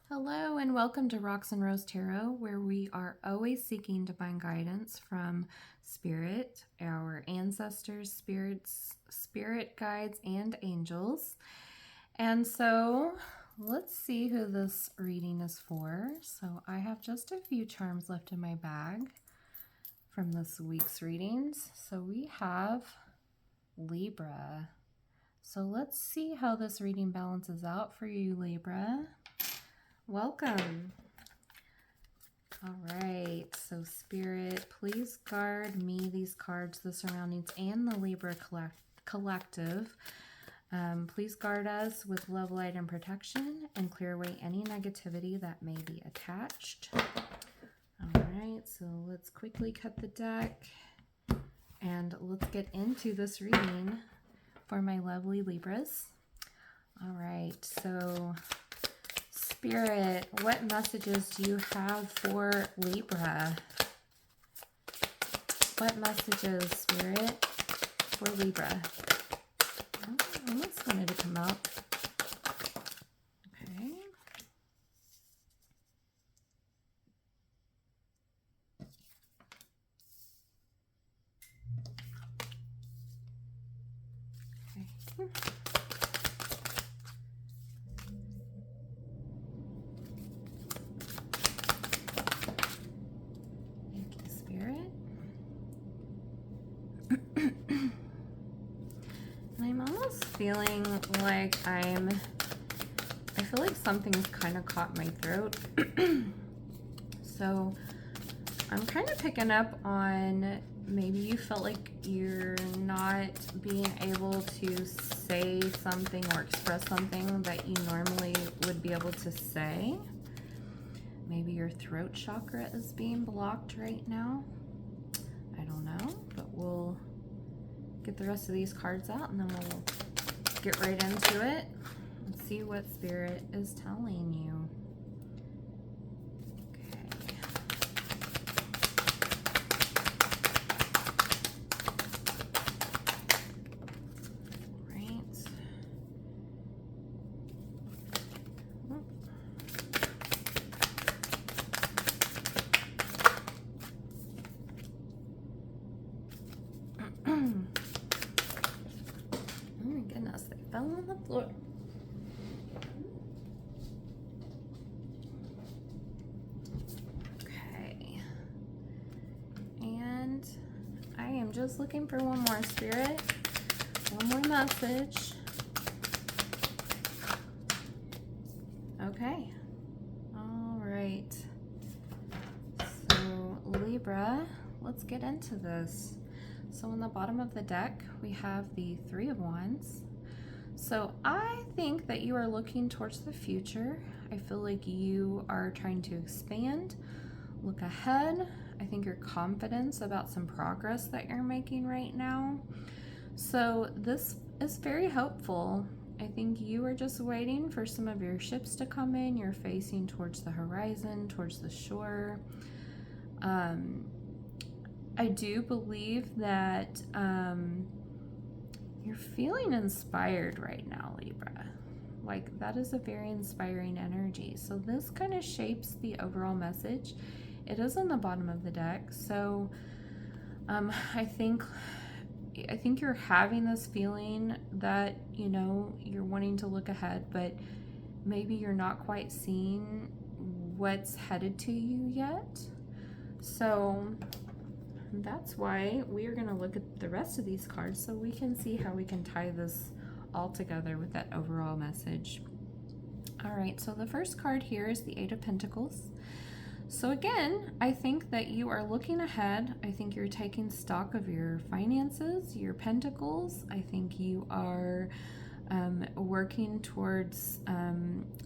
Hello and welcome to Rocks and Rose Tarot, where we are always seeking divine guidance from Spirit, our ancestors, spirits, spirit guides, and angels. And so let's see who this reading is for. So I have just a few charms left in my bag from this week's readings. So we have Libra. So let's see how this reading balances out for you, Libra. Welcome. All right, so Spirit, please guard me, these cards, the surroundings, and the Libra collective. Please guard us with love, light, and protection, and clear away any negativity that may be attached. All right, so let's quickly cut the deck, and let's get into this reading for my lovely Libras. All right, so Spirit, what messages do you have for Libra? What messages, Spirit, for Libra? Oh, I almost wanted to come out. Okay. Okay. I'm almost feeling like I feel like something's kind of caught my throat. So I'm kind of picking up on maybe you felt like you're not being able to say something or express something that you normally would be able to say. Maybe your throat chakra is being blocked right now. I don't know, but we'll get the rest of these cards out and then we'll get right into it and see what Spirit is telling you. Okay. Right. Oh my goodness, they fell on the floor. Okay. And I am just looking for one more, Spirit. One more message. Okay. All right. So, Libra, let's get into this. So on the bottom of the deck, we have the Three of Wands. So I think that you are looking towards the future. I feel like you are trying to expand, look ahead. I think you're confident about some progress that you're making right now. So this is very hopeful. I think you are just waiting for some of your ships to come in. You're facing towards the horizon, towards the shore. I do believe that you're feeling inspired right now, Libra. Like, that is a very inspiring energy. So this kind of shapes the overall message. It is on the bottom of the deck. So I think you're having this feeling that, you know, you're wanting to look ahead, but maybe you're not quite seeing what's headed to you yet. So that's why we are going to look at the rest of these cards so we can see how we can tie this all together with that overall message. All right, so the first card here is the Eight of Pentacles. So again, I think that you are looking ahead. I think you're taking stock of your finances, your pentacles. I think you are working towards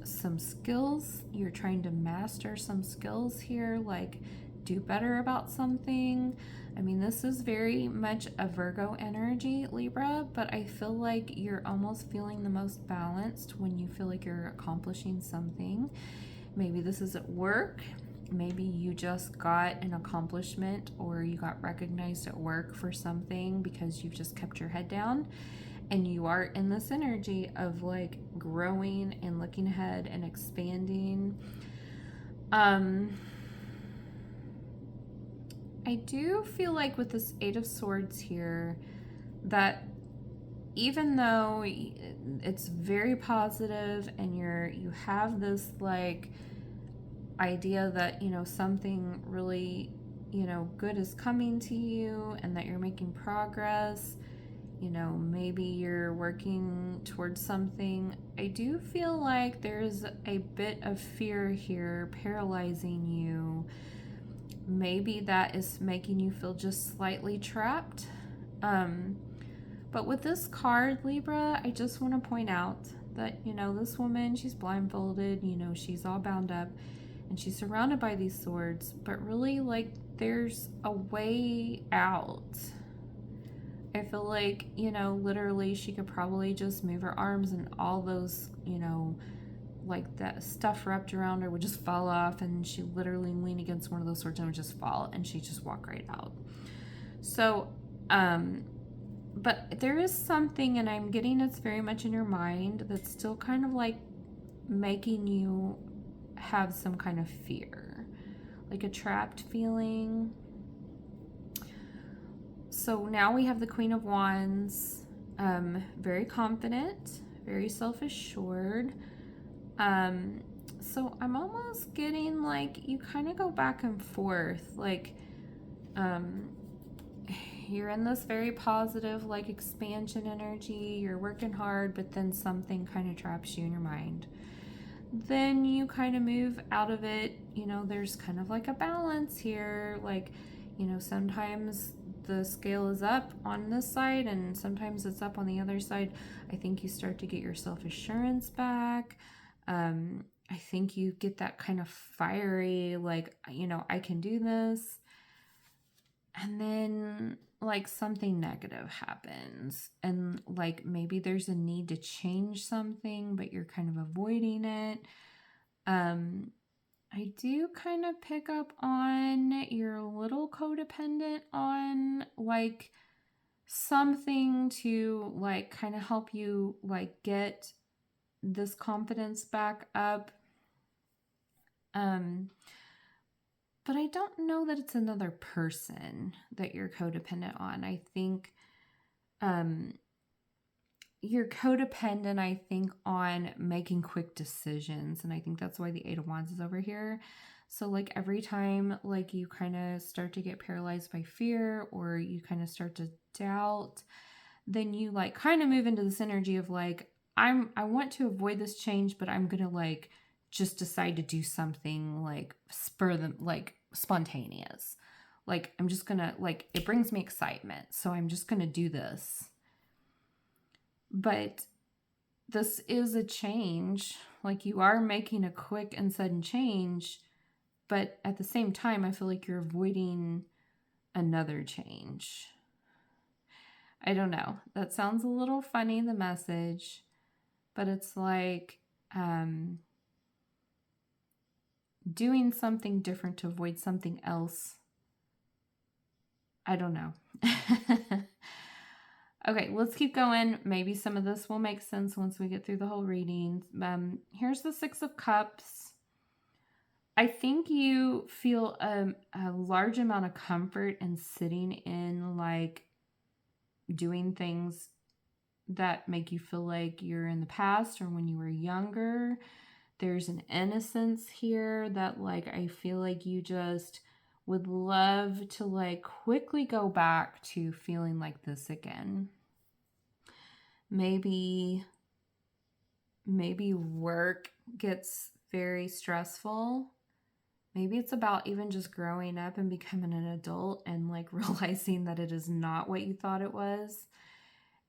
some skills. You're trying to master some skills here, like do better about something. I mean, this is very much a Virgo energy, Libra, but I feel like you're almost feeling the most balanced when you feel like you're accomplishing something. Maybe this is at work. Maybe you just got an accomplishment or you got recognized at work for something because you've just kept your head down. And you are in this energy of like growing and looking ahead and expanding. Um, I do feel like with this Eight of Swords here, that even though it's very positive and you have this like idea that, something really, good is coming to you and that you're making progress, maybe you're working towards something, I do feel like there's a bit of fear here paralyzing you. Maybe that is making you feel just slightly trapped. But with this card, Libra, I just want to point out that, this woman, she's blindfolded, she's all bound up and she's surrounded by these swords, but really, like, there's a way out. I feel like, literally she could probably just move her arms and all those, like that stuff wrapped around her would just fall off, and she literally lean against one of those swords and would just fall, and she just walk right out. So, but there is something, and I'm getting it's very much in your mind, that's still kind of like making you have some kind of fear, like a trapped feeling. So now we have the Queen of Wands, very confident, very self-assured. So I'm almost getting like you kind of go back and forth, like you're in this very positive like expansion energy, you're working hard, but then something kind of traps you in your mind. Then you kind of move out of it. There's kind of like a balance here, like, sometimes the scale is up on this side and sometimes it's up on the other side. I think you start to get your self-assurance back. I think you get that kind of fiery, like, I can do this. And then like something negative happens and like maybe there's a need to change something, but you're kind of avoiding it. I do kind of pick up on you're a little codependent on like something to like kind of help you like get this confidence back up. But I don't know that it's another person that you're codependent on. I think you're codependent, I think, on making quick decisions. And I think that's why the Eight of Wands is over here. So like every time like you kind of start to get paralyzed by fear or you kind of start to doubt, then you like kind of move into this energy of like, I want to avoid this change, but I'm going to like just decide to do something like like spontaneous. Like I'm just going to like, it brings me excitement. So I'm just going to do this. But this is a change. Like you are making a quick and sudden change, but at the same time, I feel like you're avoiding another change. I don't know. That sounds a little funny, the message, but it's like doing something different to avoid something else. I don't know. Okay, let's keep going. Maybe some of this will make sense once we get through the whole reading. Here's the Six of Cups. I think you feel a large amount of comfort in sitting in like doing things that make you feel like you're in the past or when you were younger. There's an innocence here that like I feel like you just would love to like quickly go back to feeling like this again. Maybe work gets very stressful. Maybe it's about even just growing up and becoming an adult and like realizing that it is not what you thought it was.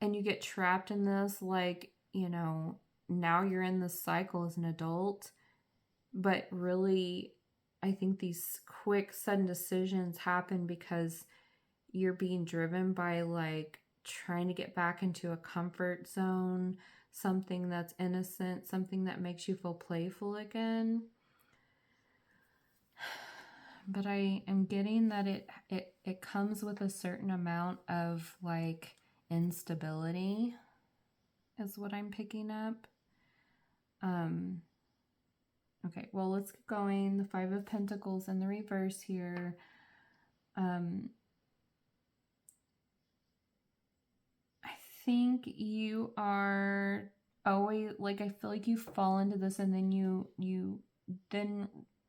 And you get trapped in this, like, now you're in this cycle as an adult. But really, I think these quick, sudden decisions happen because you're being driven by like trying to get back into a comfort zone, something that's innocent, something that makes you feel playful again. But I am getting that it comes with a certain amount of like instability is what I'm picking up. Okay, well, let's keep going. The Five of Pentacles in the reverse here. I think you are always, like, I feel like you fall into this and then you then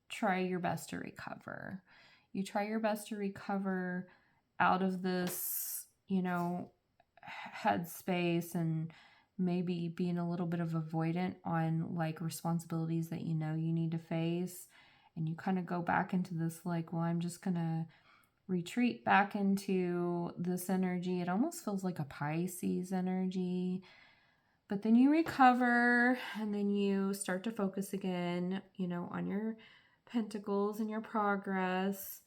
try your best to recover. You try your best to recover out of this, you know, headspace, and maybe being a little bit of avoidant on like responsibilities that you know you need to face. And you kind of go back into this like, well, I'm just gonna retreat back into this energy. It almost feels like a Pisces energy. But then you recover and then you start to focus again, you know, on your pentacles and your progress.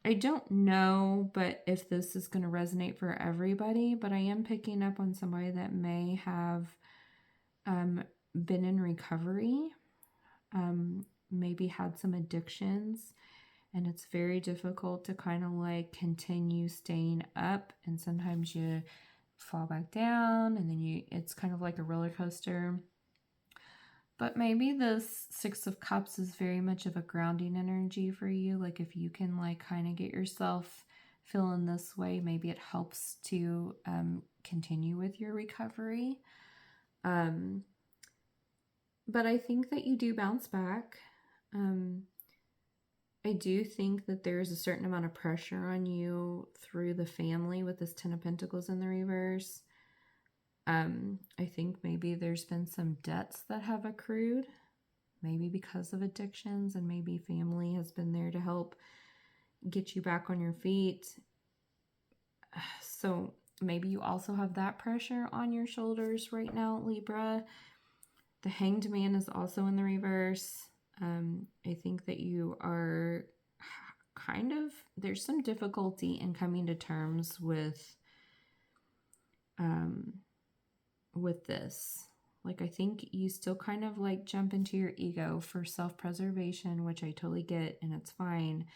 I don't know, but if this is going to resonate for everybody, but I am picking up on somebody that may have been in recovery, maybe had some addictions, and it's very difficult to kind of like continue staying up, and sometimes you fall back down, and then it's kind of like a roller coaster. But maybe this Six of Cups is very much of a grounding energy for you. Like if you can like kind of get yourself feeling this way, maybe it helps to continue with your recovery. But I think that you do bounce back. I do think that there's a certain amount of pressure on you through the family with this Ten of Pentacles in the reverse. I think maybe there's been some debts that have accrued, maybe because of addictions, and maybe family has been there to help get you back on your feet. So maybe you also have that pressure on your shoulders right now, Libra. The Hanged Man is also in the reverse. I think that you are kind of, there's some difficulty in coming to terms with this. Like, I think you still kind of like jump into your ego for self-preservation, which I totally get, and it's fine.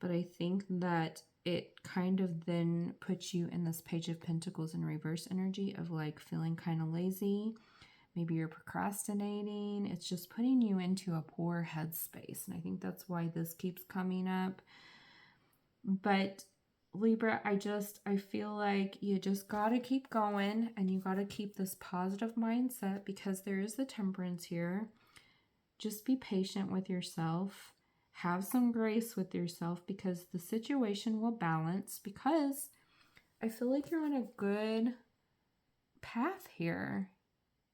But I think that it kind of then puts you in this Page of Pentacles in reverse energy of like feeling kind of lazy. Maybe you're procrastinating. It's just putting you into a poor headspace. And I think that's why this keeps coming up. But Libra, I feel like you just got to keep going, and you got to keep this positive mindset, because there is the Temperance here. Just be patient with yourself. Have some grace with yourself, because the situation will balance, because I feel like you're on a good path here.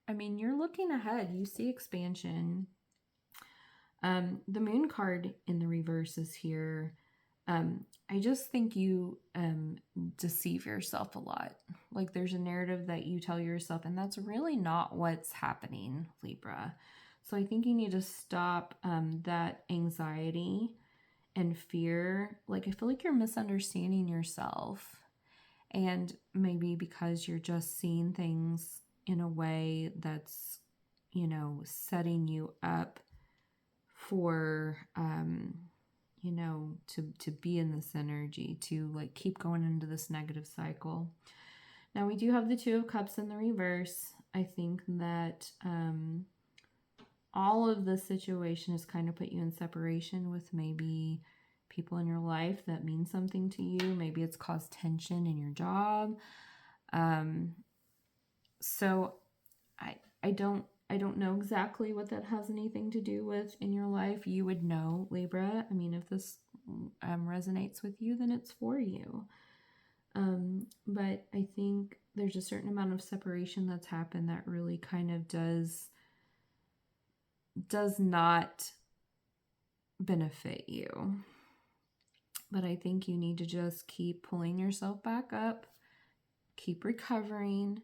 I mean, you're looking ahead. You see expansion. The Moon card in the reverse is here. I just think you deceive yourself a lot. Like there's a narrative that you tell yourself, and that's really not what's happening, Libra. So I think you need to stop that anxiety and fear. Like I feel like you're misunderstanding yourself. And maybe because you're just seeing things in a way that's, you know, setting you up for you know, to be in this energy, to like keep going into this negative cycle. Now we do have the Two of Cups in the reverse. I think that all of this situation has kind of put you in separation with maybe people in your life that mean something to you. Maybe it's caused tension in your job. So I don't know exactly what that has anything to do with in your life. You would know, Libra. I mean, if this resonates with you, then it's for you. But I think there's a certain amount of separation that's happened that really kind of does not benefit you. But I think you need to just keep pulling yourself back up, keep recovering,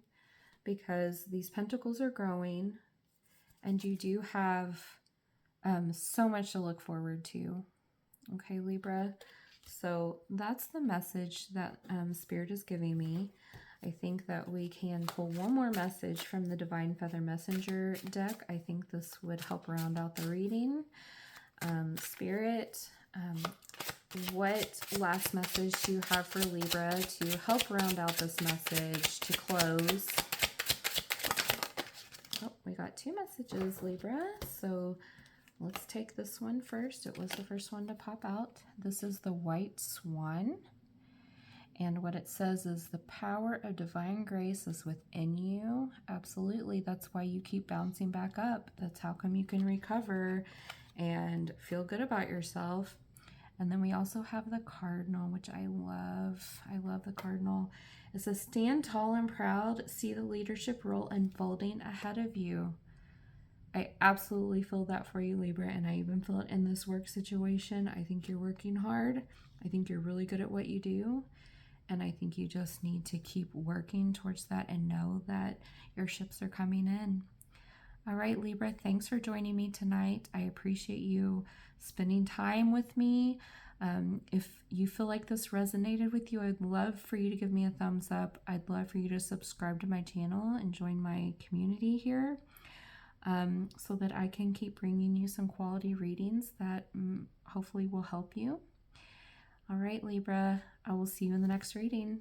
because these pentacles are growing, and you do have so much to look forward to. Okay, Libra. So that's the message that Spirit is giving me. I think that we can pull one more message from the Divine Feather Messenger deck. I think this would help round out the reading. Spirit, what last message do you have for Libra to help round out this message to close? Oh, we got 2 messages, Libra. So let's take this one first. It was the first one to pop out. This is the White Swan. And what it says is the power of divine grace is within you. Absolutely. That's why you keep bouncing back up. That's how come you can recover and feel good about yourself. And then we also have the Cardinal, which I love. I love the Cardinal. It says, stand tall and proud. See the leadership role unfolding ahead of you. I absolutely feel that for you, Libra, and I even feel it in this work situation. I think you're working hard. I think you're really good at what you do. And I think you just need to keep working towards that and know that your ships are coming in. All right, Libra, thanks for joining me tonight. I appreciate you spending time with me. If you feel like this resonated with you, I'd love for you to give me a thumbs up. I'd love for you to subscribe to my channel and join my community here, so that I can keep bringing you some quality readings that hopefully will help you. All right, Libra, I will see you in the next reading.